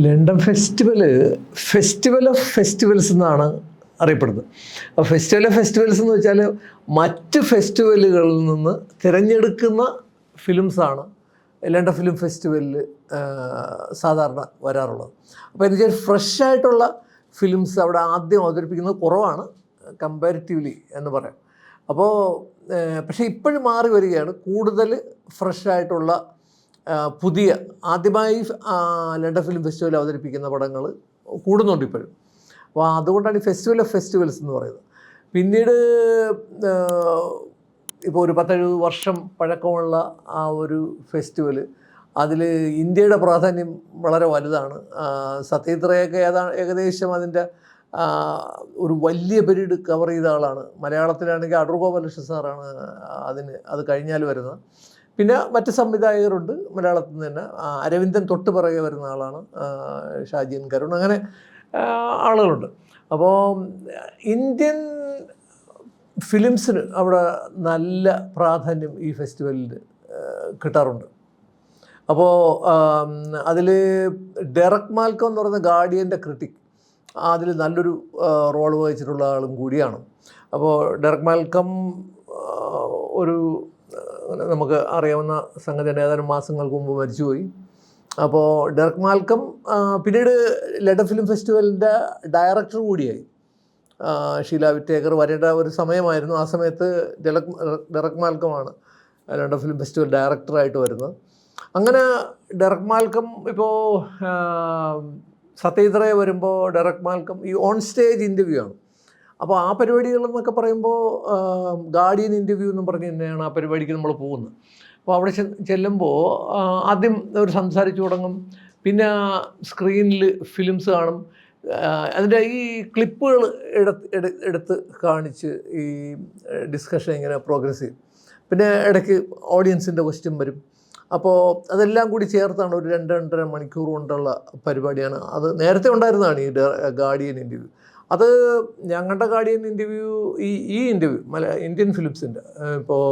London festival of festivals എന്നാണ് അറിയപ്പെടുന്നത്. അപ്പോൾ ഫെസ്റ്റിവൽ ഓഫ് ഫെസ്റ്റിവൽസ് എന്ന് വെച്ചാൽ മറ്റ് ഫെസ്റ്റിവലുകളിൽ നിന്ന് തിരഞ്ഞെടുക്കുന്ന ഫിലിംസാണ് ലണ്ടൻ ഫിലിം ഫെസ്റ്റിവലിൽ സാധാരണ വരാറുള്ളത്. അപ്പോൾ എന്ന് വെച്ചാൽ ഫ്രഷായിട്ടുള്ള ഫിലിംസ് അവിടെ ആദ്യം അവതരിപ്പിക്കുന്നത് കുറവാണ് കമ്പാരിറ്റീവ്ലി എന്ന് പറയാം. അപ്പോൾ പക്ഷേ ഇപ്പോഴും മാറി വരികയാണ്. കൂടുതൽ ഫ്രഷായിട്ടുള്ള പുതിയ ആദ്യമായി ലണ്ടൻ ഫിലിം ഫെസ്റ്റിവൽ അവതരിപ്പിക്കുന്ന പടങ്ങൾ കൂടുന്നുണ്ട് ഇപ്പോഴും. അപ്പോൾ അതുകൊണ്ടാണ് ഈ ഫെസ്റ്റിവൽ ഓഫ് ഫെസ്റ്റിവൽസ് എന്ന് പറയുന്നത്. പിന്നീട് ഇപ്പോൾ ഒരു 10-70 വർഷം പഴക്കമുള്ള ആ ഒരു ഫെസ്റ്റിവൽ, അതിൽ ഇന്ത്യയുടെ പ്രാധാന്യം വളരെ വലുതാണ്. സത്യത്രയൊക്കെ ഏകദേശം അതിൻ്റെ ഒരു വലിയ പീരീഡ് കവർ ചെയ്ത ആളാണ്. മലയാളത്തിലാണെങ്കിൽ അടൂർ ഗോപാലകൃഷ്ണൻ സാറാണ് അത് കഴിഞ്ഞാൽ വരുന്നത്. പിന്നെ മറ്റ് സംവിധായകരുണ്ട് മലയാളത്തിൽ നിന്ന് തന്നെ. അരവിന്ദൻ തൊട്ട് പിറകെ വരുന്ന ആളാണ്, ഷാജിയൻ കരുൺ, അങ്ങനെ ആളുകളുണ്ട്. അപ്പോൾ ഇന്ത്യൻ ഫിലിംസിന് അവിടെ നല്ല പ്രാധാന്യം ഈ ഫെസ്റ്റിവലിൽ കിട്ടാറുണ്ട്. അപ്പോൾ അതിൽ ഡെറക് മാൽക്കം എന്ന് പറയുന്ന ഗാർഡിയൻ്റെ ക്രിട്ടിക് അതിൽ നല്ലൊരു റോൾ വഹിച്ചിട്ടുള്ള ആളും കൂടിയാണ്. അപ്പോൾ ഡെറക് മാൽക്കം ഒരു നമുക്ക് അറിയാവുന്ന സംഗതിയാണ്, ഏതാനും മാസങ്ങൾക്ക് മുമ്പ് മരിച്ചുപോയി. അപ്പോൾ ഡെറക് മാൽക്കം പിന്നീട് ലണ്ടൻ ഫിലിം ഫെസ്റ്റിവലിൻ്റെ ഡയറക്ടർ കൂടിയായി. ഷീല വിറ്റേക്കർ വരേണ്ട ഒരു സമയമായിരുന്നു. ആ സമയത്ത് ഡെറക് മാൽക്കമാണ് ലണ്ടൻ ഫിലിം ഫെസ്റ്റിവൽ ഡയറക്ടറായിട്ട് വരുന്നത്. അങ്ങനെ ഡെറക് മാൽക്കം ഇപ്പോൾ സത്യത്രയ വരുമ്പോൾ ഡെറക് മാൽക്കം ഈ ഓൺ സ്റ്റേജ് ഇൻ്റർവ്യൂ ആണ്. അപ്പോൾ ആ പരിപാടികളെന്നൊക്കെ പറയുമ്പോൾ ഗാർഡിയൻ ഇൻ്റർവ്യൂ എന്നും പറഞ്ഞ് തന്നെയാണ് ആ പരിപാടിക്ക് നമ്മൾ പോകുന്നത്. അപ്പോൾ അവിടെ ചെല്ലുമ്പോൾ ആദ്യം അവർ സംസാരിച്ചു തുടങ്ങും, പിന്നെ സ്ക്രീനിൽ ഫിലിംസ് കാണും, അതിൻ്റെ ഈ ക്ലിപ്പുകൾ എടുത്ത് കാണിച്ച് ഈ ഡിസ്കഷൻ ഇങ്ങനെ പ്രോഗ്രസ് ചെയ്യും. പിന്നെ ഇടയ്ക്ക് ഓഡിയൻസിൻ്റെ ക്വസ്റ്റ്യൻ വരും. അപ്പോൾ അതെല്ലാം കൂടി ചേർത്താണ് ഒരു 2-2.5 മണിക്കൂർ കൊണ്ടുള്ള പരിപാടിയാണ്. അത് നേരത്തെ ഉണ്ടായിരുന്നതാണ് ഈ ഗാർഡിയൻ ഇൻ്റർവ്യൂ. അത് ഞങ്ങളുടെ ഗാർഡിയൻ ഇൻ്റർവ്യൂ ഈ ഇൻ്റർവ്യൂ ഇന്ത്യൻ ഫിലിംസിൻ്റെ ഇപ്പോൾ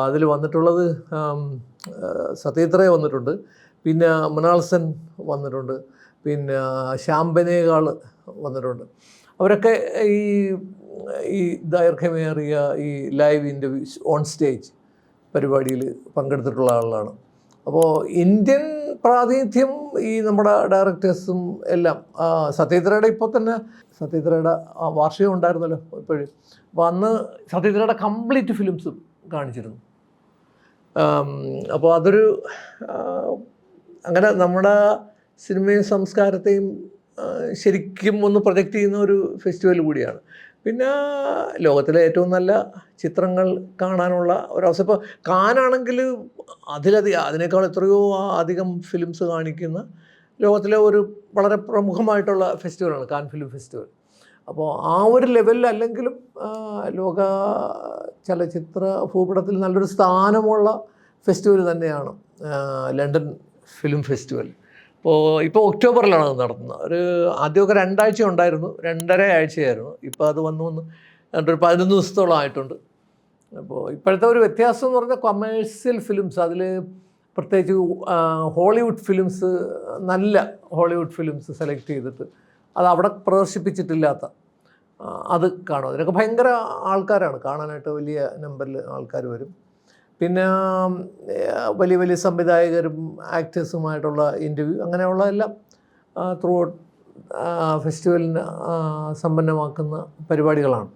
അതിൽ വന്നിട്ടുള്ളത് സത്യത്രയ വന്നിട്ടുണ്ട്, പിന്നെ മൃണാൾ സെൻ വന്നിട്ടുണ്ട്, പിന്നെ ശ്യാം ബനേഗാൾ വന്നിട്ടുണ്ട്. അവരൊക്കെ ഈ ദൈർഘ്യമേറിയ ഈ ലൈവ് ഇൻ്റർവ്യൂസ് ഓൺ സ്റ്റേജ് പരിപാടിയിൽ പങ്കെടുത്തിട്ടുള്ള ആളാണ്. അപ്പോൾ ഇന്ത്യൻ പ്രാതിനിധ്യം ഈ നമ്മുടെ ഡയറക്ടേഴ്സും എല്ലാം സത്യത്രയുടെ ഇപ്പോൾ തന്നെ സത്യത്രയുടെ വാർഷികം ഉണ്ടായിരുന്നല്ലോ ഇപ്പോഴും. അപ്പോൾ അന്ന് സത്യത്രയുടെ കംപ്ലീറ്റ് ഫിലിംസും കാണിച്ചിരുന്നു. അപ്പോൾ അതൊരു അങ്ങനെ നമ്മുടെ സിനിമയും സംസ്കാരത്തെയും ശരിക്കും ഒന്ന് പ്രൊജക്റ്റ് ചെയ്യുന്ന ഒരു ഫെസ്റ്റിവൽ കൂടിയാണ്. പിന്നെ ലോകത്തിലെ ഏറ്റവും നല്ല ചിത്രങ്ങൾ കാണാനുള്ള ഒരവസരം. ഇപ്പോൾ കാനാണെങ്കിൽ അതിനേക്കാൾ എത്രയോ അധികം ഫിലിംസ് കാണിക്കുന്ന ലോകത്തിലെ ഒരു വളരെ പ്രമുഖമായിട്ടുള്ള ഫെസ്റ്റിവലാണ് കാൻ ഫിലിം ഫെസ്റ്റിവൽ. അപ്പോൾ ആ ഒരു ലെവലിൽ അല്ലെങ്കിലും ലോക ചലച്ചിത്ര ഭൂപടത്തിൽ നല്ലൊരു സ്ഥാനമുള്ള ഫെസ്റ്റിവൽ തന്നെയാണ് ലണ്ടൻ ഫിലിം ഫെസ്റ്റിവൽ. ഇപ്പോൾ ഒക്ടോബറിലാണ് അത് നടത്തുന്നത്. ആദ്യമൊക്കെ 2 ആഴ്ച ഉണ്ടായിരുന്നു, 2.5 ആഴ്ചയായിരുന്നു. ഇപ്പോൾ അത് വന്നു 11 ദിവസത്തോളം ആയിട്ടുണ്ട്. അപ്പോൾ ഇപ്പോഴത്തെ ഒരു വ്യത്യാസം എന്ന് പറഞ്ഞാൽ കൊമേഴ്സ്യൽ ഫിലിംസ്, അതിൽ പ്രത്യേകിച്ച് ഹോളിവുഡ് ഫിലിംസ്, നല്ല ഹോളിവുഡ് ഫിലിംസ് സെലക്ട് ചെയ്തിട്ട് അത് അവിടെ പ്രദർശിപ്പിച്ചിട്ടില്ലാത്ത അത് കാണും. അതിനൊക്കെ ഭയങ്കര ആൾക്കാരാണ് കാണാനായിട്ട്, വലിയ നമ്പറിൽ ആൾക്കാർ വരും. പിന്നെ വലിയ വലിയ സംവിധായകരും ആക്ടേഴ്സുമായിട്ടുള്ള ഇൻ്റർവ്യൂ, അങ്ങനെയുള്ള എല്ലാം ത്രൂ ഔട്ട് ഫെസ്റ്റിവലിനെ സമ്പന്നമാക്കുന്ന പരിപാടികളാണ്.